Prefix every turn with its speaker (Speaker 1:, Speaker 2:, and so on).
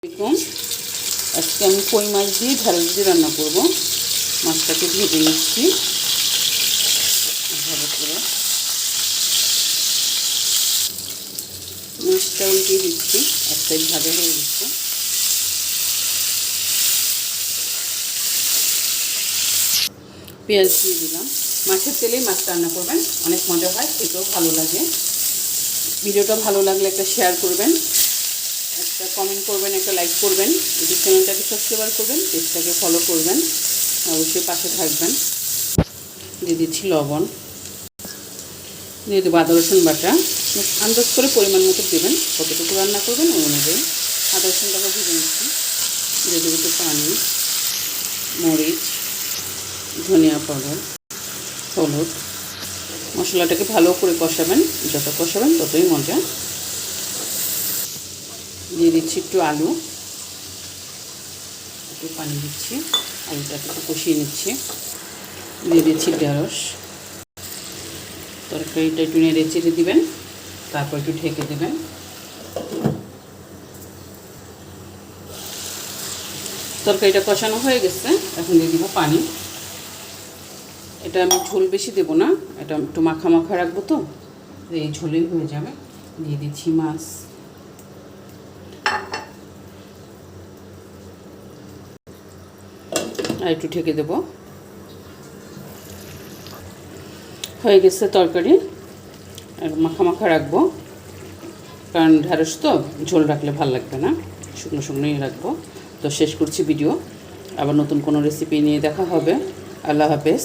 Speaker 1: দেখুন আজকে আমি কই মাছ দিয়ে ঢেঁড়স দিয়ে রান্না করব। মাছটাকে ভেজে নিচ্ছি ভালো করে। মাছটা উল্টিয়ে দিচ্ছি, এক সাইড ভাজা হয়ে গেছে। পেঁয়াজ দিয়ে দিলাম। মাছের তেলেই মাছ রান্না করবেন, অনেক মজা হয়, খেতেও ভালো লাগে। ভিডিওটা ভালো লাগলে একটা শেয়ার করবেন, একটা কমেন্ট করবেন, একটা লাইক করবেন, ইউটিউব চ্যানেলটাকে সাবস্ক্রাইব করবেন, পেজটাকে ফলো করবেন, অবশ্যই পাশে থাকবেন। দিয়ে দিচ্ছি লবণ, দিয়ে দেবো আদা রসুন বাটা। আন্দাজ করে পরিমাণ মতো দেবেন, কতটুকু রান্না করবেন ওই অনুযায়ী। আদা রসুনটাকে ভেজে নিচ্ছি। দিয়ে দেবো একটু পানি, মরিচ, ধনিয়া পাউডার, হলুদ। মশলাটাকে ভালো করে কষাবেন, যত কষাবেন ততই মজা। দিয়ে দিচ্ছি একটু আলু, একটু পানি দিচ্ছি, আলুটাকে একটু কষিয়ে নিচ্ছি। দিয়ে দিচ্ছি ঢেঁড়স। তরকারিটা একটু নেড়ে চেড়ে দিবেন, তারপর একটু ঢেকে দেবেন। তরকারিটা কষানো হয়ে গেছে, এখন দিয়ে দিব পানি। এটা আমি ঝোল বেশি দেবো না, এটা একটু মাখা মাখা রাখবো, তো এই ঝোলেই হয়ে যাবে। দিয়ে দিচ্ছি মাছ, আর একটু ঢেকে দেবো। হয়ে গেছে তরকারি, আর মাখা মাখা রাখবো, কারণ ঢেঁড়স তো ঝোল রাখলে ভালো লাগবে না, শুকনো শুকনোই রাখবো। তো শেষ করছি ভিডিও, আবার নতুন কোনো রেসিপি নিয়ে দেখা হবে। আল্লাহ হাফেজ।